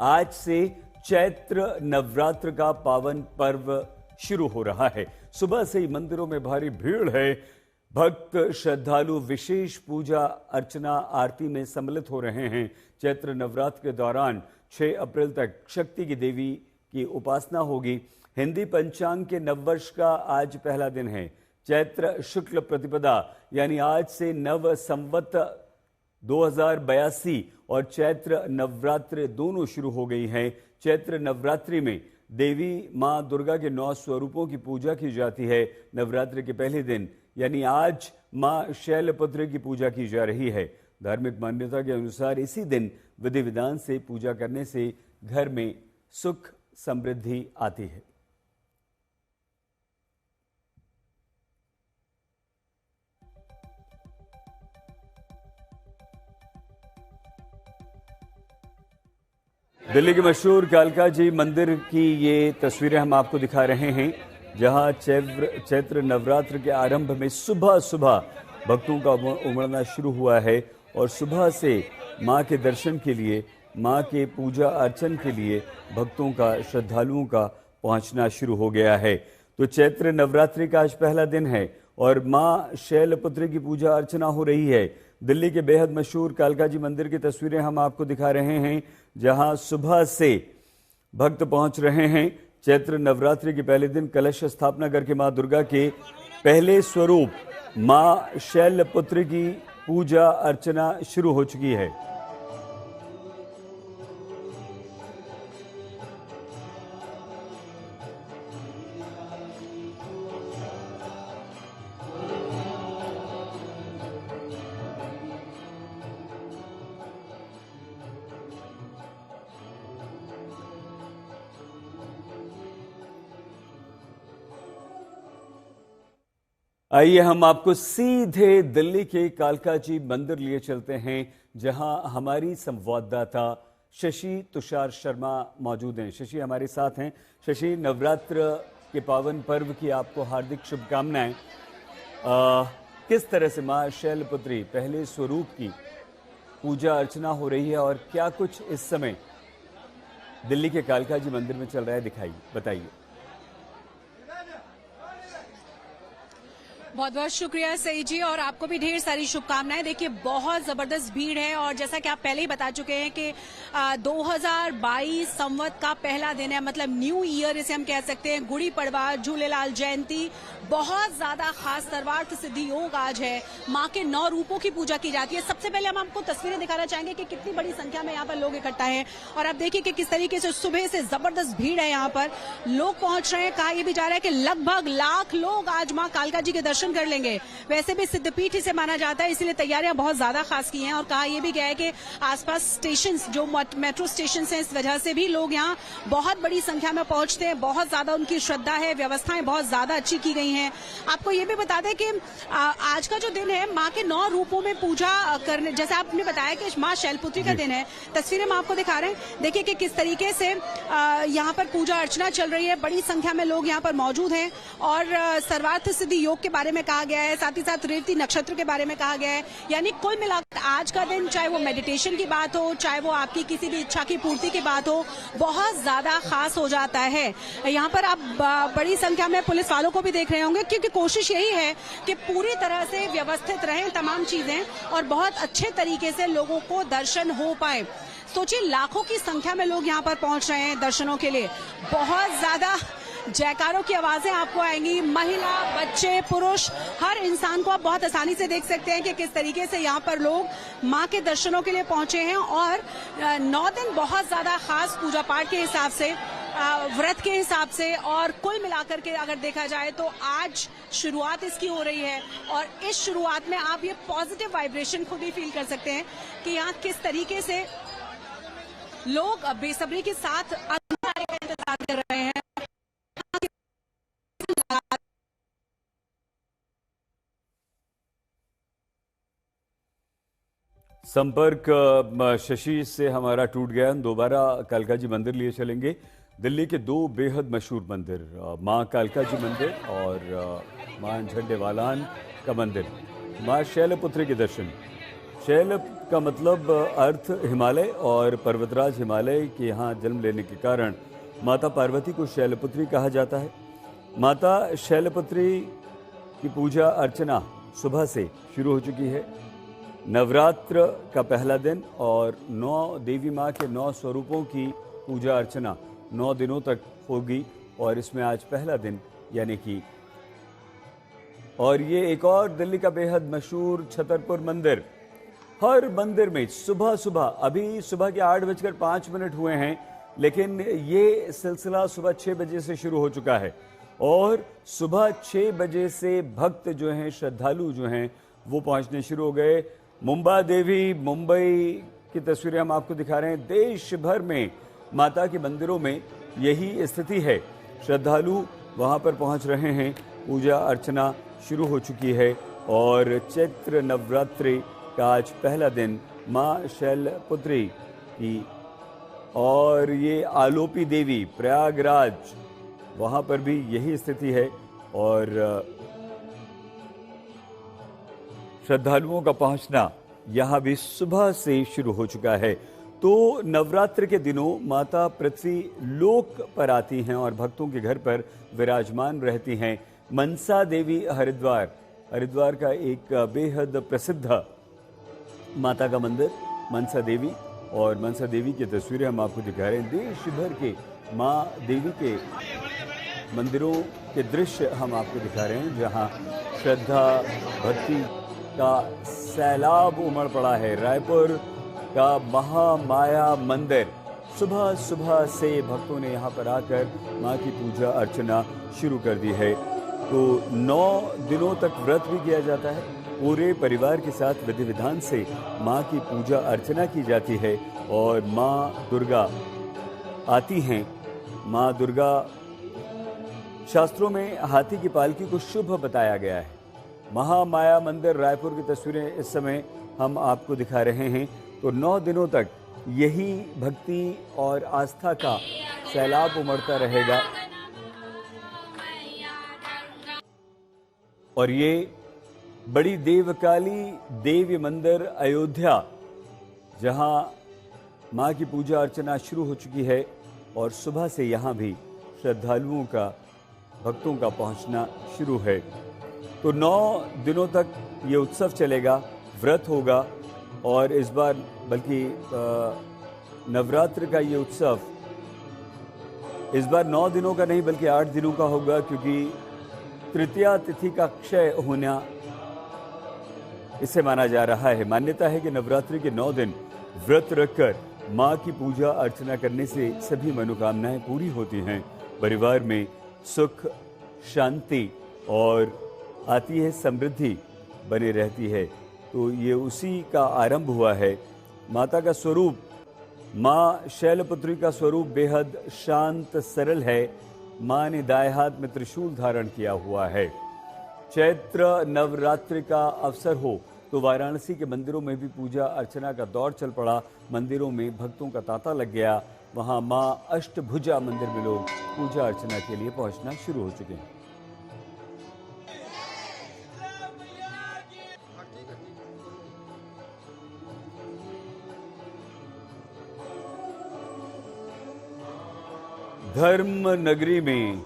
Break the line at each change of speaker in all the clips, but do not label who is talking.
आज से चैत्र नवरात्र का पावन पर्व शुरू हो रहा है। सुबह से ही मंदिरों में भारी भीड़ है। भक्त श्रद्धालु विशेष पूजा अर्चना आरती में सम्मिलित हो रहे हैं। चैत्र नवरात्र के दौरान 6 अप्रैल तक शक्ति की देवी की उपासना होगी। हिंदी पंचांग के नववर्ष का आज पहला दिन है। चैत्र शुक्ल प्रतिपदा यानी आज से नव संवत 2082 और चैत्र नवरात्र दोनों शुरू हो गई हैं। चैत्र नवरात्रि में देवी मां दुर्गा के 9 स्वरूपों की पूजा की जाती है। नवरात्रि के पहले दिन यानी आज मां शैलपुत्री की पूजा की जा रही है। धार्मिक मान्यता के अनुसार इसी दिन विधि विधान से पूजा करने से घर में सुख समृद्धि आती है। दिल्ली के मशहूर कालका जी मंदिर की ये तस्वीरें हम आपको दिखा रहे हैं, जहां चैत्र नवरात्र के आरंभ में सुबह सुबह भक्तों का उमड़ना शुरू हुआ है और सुबह से मां के दर्शन के लिए, मां के पूजा अर्चन के लिए भक्तों का, श्रद्धालुओं का पहुंचना शुरू हो गया है। तो चैत्र नवरात्रि का आज पहला दिन है और मां शैलपुत्री की पूजा अर्चना हो रही है। दिल्ली के बेहद मशहूर कालका जी मंदिर की तस्वीरें हम आपको दिखा रहे हैं, जहां सुबह से भक्त पहुंच रहे हैं। चैत्र नवरात्रि के पहले दिन कलश स्थापना करके मां दुर्गा के पहले स्वरूप मां शैलपुत्री की पूजा अर्चना शुरू हो चुकी है। आइए हम आपको सीधे दिल्ली के कालका जी मंदिर लिए चलते हैं, जहां हमारी संवाददाता शशि तुषार शर्मा मौजूद हैं। शशि हमारे साथ हैं। शशि, नवरात्र के पावन पर्व की आपको हार्दिक शुभकामनाएं। किस तरह से मां शैलपुत्री पहले स्वरूप की पूजा अर्चना हो रही है और क्या कुछ इस समय दिल्ली के कालका जी मंदिर में चल रहा है, बताइए।
बहुत बहुत शुक्रिया सई जी, और आपको भी ढेर सारी शुभकामनाएं। देखिए, बहुत जबरदस्त भीड़ है और जैसा कि आप पहले ही बता चुके हैं कि 2022 संवत का पहला दिन है, मतलब न्यू ईयर इसे हम कह सकते हैं। गुड़ी पड़वा, झूलेलाल जयंती, बहुत ज्यादा खास सर्वार्थ सिद्धि योग आज है। मां के 9 रूपों की पूजा की जाती है। सबसे पहले हम आपको तस्वीरें दिखाना चाहेंगे कि कितनी बड़ी संख्या में यहाँ पर लोग इकट्ठा हैं और आप देखिए कि किस तरीके से सुबह से जबरदस्त भीड़ है। यहाँ पर लोग पहुंच रहे हैं। कहा यह भी जा रहा है कि लगभग लाख लोग आज मां कालका जी के दर्शन कर लेंगे। वैसे भी सिद्धपीठ इसे माना जाता है, इसलिए तैयारियां बहुत ज्यादा खास की हैं। और कहा यह भी गया है कि आसपास स्टेशन, जो मेट्रो स्टेशन हैं, इस वजह से भी लोग यहाँ बहुत बड़ी संख्या में पहुंचते हैं। बहुत ज्यादा उनकी श्रद्धा है, व्यवस्थाएं बहुत ज्यादा अच्छी की गई हैं। आपको ये भी बता दें कि आज का जो दिन है मां के 9 रूपों में पूजा करने, जैसे आपने बताया कि मां शैलपुत्री का दिन है। तस्वीरें हम आपको दिखा रहे हैं। देखिए कि किस तरीके से यहाँ पर पूजा अर्चना चल रही है। बड़ी संख्या में लोग यहाँ पर मौजूद हैं और सर्वार्थ सिद्धि योग के बारे में कहा गया है, साथ ही साथ रेवती नक्षत्र के बारे में कहा गया है। यानी कुल मिलाकर आज का दिन, चाहे वो मेडिटेशन की बात हो, चाहे वो आपकी किसी भी इच्छा की पूर्ति की बात हो, बहुत ज्यादा खास हो जाता है। यहाँ पर आप बड़ी संख्या में पुलिस वालों को भी देख रहे होंगे, क्योंकि कोशिश यही है कि पूरी तरह से व्यवस्थित रहें तमाम चीजें और बहुत अच्छे तरीके से लोगों को दर्शन हो पाए। सोचिए, लाखों की संख्या में लोग यहाँ पर पहुंच रहे हैं दर्शनों के लिए। बहुत ज्यादा जयकारों की आवाजें आपको आएंगी। महिला, बच्चे, पुरुष, हर इंसान को आप बहुत आसानी से देख सकते हैं कि किस तरीके से यहाँ पर लोग मां के दर्शनों के लिए पहुंचे हैं। और 9 दिन बहुत ज्यादा खास पूजा पाठ के हिसाब से, व्रत के हिसाब से, और कुल मिलाकर के अगर देखा जाए तो आज शुरुआत इसकी हो रही है। और इस शुरुआत में आप ये पॉजिटिव वाइब्रेशन खुद ही फील कर सकते हैं कि यहाँ किस तरीके से लोग बेसब्री के साथ इंतजार कर रहे हैं।
संपर्क शशि से हमारा टूट गया। दोबारा कालका जी मंदिर लिए चलेंगे। दिल्ली के 2 बेहद मशहूर मंदिर, मां कालका जी मंदिर और मां झंडेवालान का मंदिर। मां शैलपुत्री के दर्शन। का मतलब अर्थ हिमालय और पर्वतराज हिमालय के यहाँ जन्म लेने के कारण माता पार्वती को शैलपुत्री कहा जाता है। माता शैलपुत्री की पूजा अर्चना सुबह से शुरू हो चुकी है। नवरात्र का पहला दिन और 9 देवी माँ के 9 स्वरूपों की पूजा अर्चना 9 दिनों तक होगी और इसमें आज पहला दिन यानी कि और ये एक और दिल्ली का बेहद मशहूर छतरपुर मंदिर। हर मंदिर में सुबह सुबह अभी सुबह के 8:05 हुए हैं, लेकिन ये सिलसिला सुबह 6 बजे से शुरू हो चुका है और सुबह 6 बजे से भक्त जो हैं, श्रद्धालु जो हैं, वो पहुंचने शुरू हो गए। मुंबा देवी मुंबई की तस्वीरें हम आपको दिखा रहे हैं। देश भर में माता के मंदिरों में यही स्थिति है। श्रद्धालु वहां पर पहुंच रहे हैं, पूजा अर्चना शुरू हो चुकी है और चैत्र नवरात्रि का आज पहला दिन माँ शैलपुत्री की और ये आलोपी देवी प्रयागराज, वहां पर भी यही स्थिति है और श्रद्धालुओं का पहुंचना यहां भी सुबह से शुरू हो चुका है। तो नवरात्र के दिनों माता पृथ्वी लोक पर आती हैं और भक्तों के घर पर विराजमान रहती हैं। मनसा देवी हरिद्वार का एक बेहद प्रसिद्ध माता का मंदिर मनसा देवी, और मनसा देवी की तस्वीरें हम आपको दिखा रहे हैं। देश भर के माँ देवी के मंदिरों के दृश्य हम आपको दिखा रहे हैं, जहां श्रद्धा भक्ति का सैलाब उमड़ पड़ा है। रायपुर का महामाया मंदिर, सुबह सुबह से भक्तों ने यहाँ पर आकर माँ की पूजा अर्चना शुरू कर दी है। तो 9 दिनों तक व्रत भी किया जाता है। पूरे परिवार के साथ विधि विधान से माँ की पूजा अर्चना की जाती है और माँ दुर्गा आती हैं। माँ दुर्गा, शास्त्रों में हाथी की पालकी को शुभ बताया गया है। महामाया मंदिर रायपुर की तस्वीरें इस समय हम आपको दिखा रहे हैं। तो 9 दिनों तक यही भक्ति और आस्था का सैलाब उमड़ता रहेगा और ये बड़ी देवकाली देवी मंदिर अयोध्या, जहां मां की पूजा अर्चना शुरू हो चुकी है और सुबह से यहां भी श्रद्धालुओं का, भक्तों का पहुंचना शुरू है। तो 9 दिनों तक ये उत्सव चलेगा, व्रत होगा और इस बार बल्कि नवरात्र का ये उत्सव इस बार 9 दिनों का नहीं बल्कि 8 दिनों का होगा, क्योंकि तृतीया तिथि का क्षय होना इसे माना जा रहा है। मान्यता है कि नवरात्रि के 9 दिन व्रत रखकर माँ की पूजा अर्चना करने से सभी मनोकामनाएं पूरी होती हैं, परिवार में सुख शांति और आती है समृद्धि बनी रहती है। तो ये उसी का आरंभ हुआ है। माता का स्वरूप, माँ शैलपुत्री का स्वरूप बेहद शांत सरल है। माँ ने दाएं हाथ में त्रिशूल धारण किया हुआ है। चैत्र नवरात्रि का अवसर हो तो वाराणसी के मंदिरों में भी पूजा अर्चना का दौर चल पड़ा। मंदिरों में भक्तों का तांता लग गया। वहां माँ अष्टभुजा मंदिर में लोग पूजा अर्चना के लिए पहुंचना शुरू हो चुके हैं। धर्म नगरी में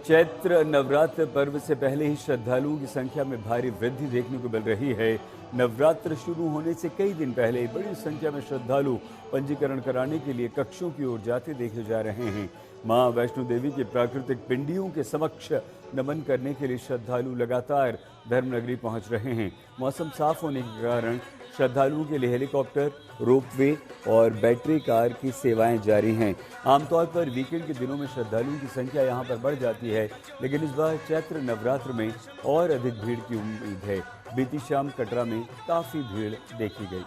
चैत्र नवरात्र पर्व से पहले ही श्रद्धालुओं की संख्या में भारी वृद्धि देखने को मिल रही है। नवरात्र शुरू होने से कई दिन पहले बड़ी संख्या में श्रद्धालु पंजीकरण कराने के लिए कक्षों की ओर जाते देखे जा रहे हैं। मां वैष्णो देवी के प्राकृतिक पिंडियों के समक्ष नमन करने के लिए श्रद्धालु लगातार धर्मनगरी पहुंच रहे हैं। मौसम साफ होने के कारण श्रद्धालुओं के लिए हेलीकॉप्टर, रोपवे और बैटरी कार की सेवाएं जारी हैं। आमतौर पर वीकेंड के दिनों में श्रद्धालुओं की संख्या यहां पर बढ़ जाती है, लेकिन इस बार चैत्र नवरात्र में और अधिक भीड़ की उम्मीद है। बीती शाम कटरा में काफी भीड़ देखी गई।